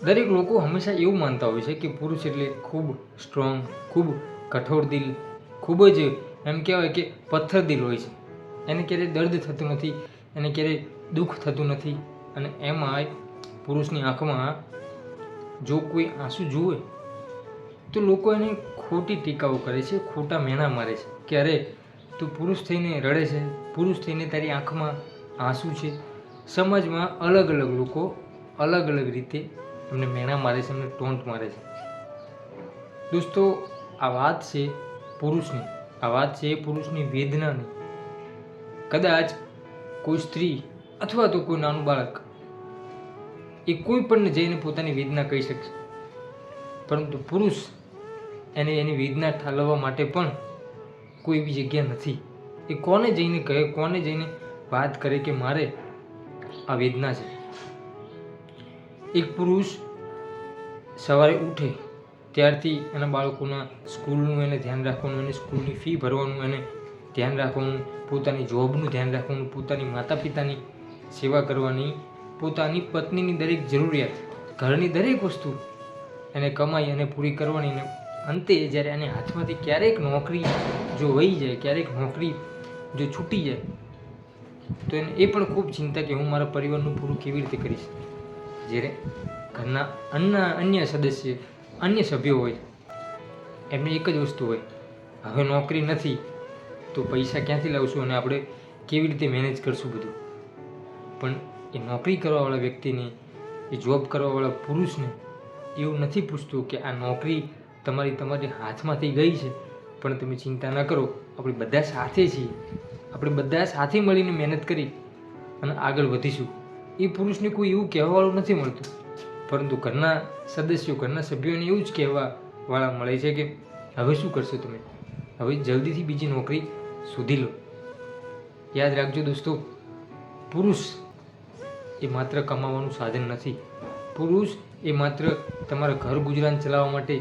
દરેક લોકો હંમેશા એવું માનતા હોય છે કે પુરુષ એટલે ખૂબ સ્ટ્રોંગ, ખૂબ કઠોર દિલ, ખૂબ જ એમ કહેવાય કે પથ્થર દિલ હોય છે. એને ક્યારેય દર્દ થતું નથી, એને ક્યારેય દુઃખ થતું નથી. અને એમાંય પુરુષની આંખમાં જો કોઈ આંસુ જુએ તો લોકો એને ખોટી ટીકાઓ કરે છે, ખોટા મેણા મારે છે કે અરે તું પુરુષ થઈને રડે છે, પુરુષ થઈને તારી આંખમાં આંસુ છે. સમાજમાં અલગ અલગ લોકો અલગ અલગ રીતે એમને મેણા મારે છે, એમને ટોન્ટ મારે છે. દોસ્તો, આ વાત છે પુરુષની, આ વાત છે પુરુષની વેદનાની. કદાચ કોઈ સ્ત્રી અથવા તો કોઈ નાનું બાળક એ કોઈ પણને જઈને પોતાની વેદના કહી શકશે, પરંતુ પુરુષ એને એની વેદના ઠાલવવા માટે પણ કોઈ એવી જગ્યા નથી. એ કોને જઈને કહે, કોને જઈને વાત કરે કે મારે આ વેદના છે. એક પુરુષ સવારે ઉઠે ત્યારથી એના બાળકોના સ્કૂલનું એને ધ્યાન રાખવાનું, એને સ્કૂલની ફી ભરવાનું એને ધ્યાન રાખવાનું, પોતાની જોબનું ધ્યાન રાખવાનું, પોતાની માતા પિતાની સેવા કરવાની, પોતાની પત્નીની દરેક જરૂરિયાત, ઘરની દરેક વસ્તુ એને કમાઈ અને પૂરી કરવાની. ને અંતે જ્યારે એને હાથમાંથી ક્યારેક નોકરી જો વહી જાય, ક્યારેક નોકરી જો છૂટી જાય તો એને એ પણ ખૂબ ચિંતા કે હું મારા પરિવારનું પૂરું કેવી રીતે કરીશ. જ્યારે ઘરના અન્ય સદસ્ય, અન્ય સભ્યો હોય એમને એક જ વસ્તુ હોય, હવે નોકરી નથી તો પૈસા ક્યાંથી લાવશું અને આપણે કેવી રીતે મેનેજ કરશું બધું. પણ એ નોકરી કરવાવાળા વ્યક્તિને, એ જોબ કરવાવાળા પુરુષને એવું નથી પૂછતું કે આ નોકરી તમારી હાથમાંથી ગઈ છે, પણ તમે ચિંતા ન કરો, આપણે બધા સાથે છીએ, આપણે બધા સાથે મળીને મહેનત કરી અને આગળ વધીશું. એ પુરુષને કોઈ એવું કહેવાવાળું નથી મળતું, પરંતુ ઘરના સદસ્યો, ઘરના સભ્યોને એવું જ કહેવાવાળા મળે છે કે હવે શું કરશો તમે, હવે જલ્દીથી બીજી નોકરી શોધી લો. યાદ રાખજો દોસ્તો, પુરુષ એ માત્ર કમાવાનું સાધન નથી. પુરુષ એ માત્ર તમારા ઘર ગુજરાન ચલાવવા માટે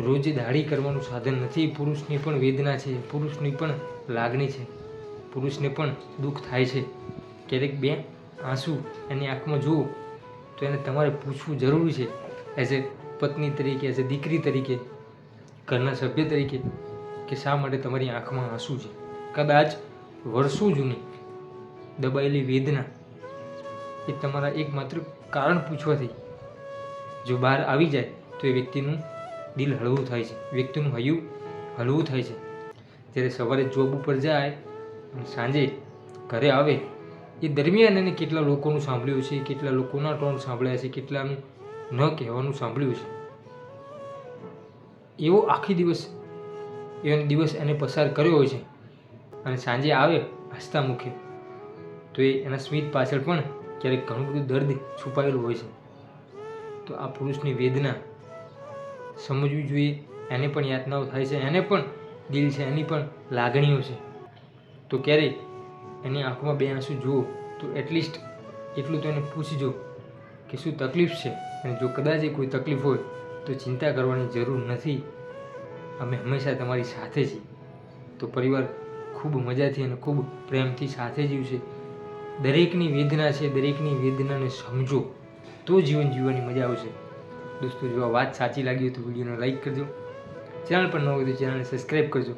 રોજે દાઢી કરવાનું સાધન નથી. પુરુષની પણ વેદના છે, પુરુષની પણ લાગણી છે, પુરુષને પણ દુઃખ થાય છે. ક્યારેક બે આંસુ એની આંખમાં જુઓ તો એને તમારે પૂછવું જરૂરી છે, એઝ એ પત્ની તરીકે, એઝ એ દીકરી તરીકે, ઘરના સભ્ય તરીકે, કે શા માટે તમારી આંખમાં આંસુ છે. કદાચ વર્ષો જૂની દબાયેલી વેદના એ તમારા એકમાત્ર કારણ પૂછવાથી જો બહાર આવી જાય તો એ વ્યક્તિનું દિલ હળવું થાય છે, વ્યક્તિનું હૈયું હળવું થાય છે. જ્યારે સવારે જોબ ઉપર જાય અને સાંજે ઘરે આવે એ દરમિયાન એને કેટલા લોકોનું સાંભળ્યું છે, કેટલા લોકોના ટોન સાંભળ્યા છે, કેટલાનું ન કહેવાનું સાંભળ્યું છે. એવો આખી દિવસ એને પસાર કર્યો હોય છે અને સાંજે આવે હસતા મુખે તો એના સ્મિત પાછળ પણ ક્યારેક ઘણું બધું દર્દ છુપાયેલું હોય છે. તો આ પુરુષની વેદના સમજવી જોઈએ. એને પણ યાતનાઓ થાય છે, એને પણ દિલ છે, એની પણ લાગણીઓ છે. તો ક્યારેય એની આંખમાં બે આંસુ જુઓ તો એટલીસ્ટ એટલું તો એને પૂછજો કે શું તકલીફ છે, અને જો કદાચ એ કોઈ તકલીફ હોય તો ચિંતા કરવાની જરૂર નથી, અમે હંમેશા તમારી સાથે છીએ. તો પરિવાર ખૂબ મજાથી અને ખૂબ પ્રેમથી સાથે જીવશે. દરેકની વેદના છે, દરેકની વેદનાને સમજો તો જીવન જીવવાની મજા આવશે. દોસ્તો, જો આ વાત સાચી લાગી હોય તો વિડીયોને લાઈક કરજો, ચેનલ પર ન હોય તો ચેનલને સબસ્ક્રાઈબ કરજો.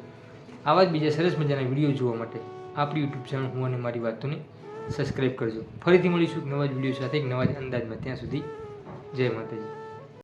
આવા જ બીજા સરસ મજાના વિડીયો જોવા માટે આપણી યુટ્યુબ ચેનલ હું અને મારી વાતોને સબસ્ક્રાઈબ કરજો. ફરીથી મળીશું એક નવા જ વિડીયો સાથે, એક નવા જ અંદાજમાં. ત્યાં સુધી જય માતાજી.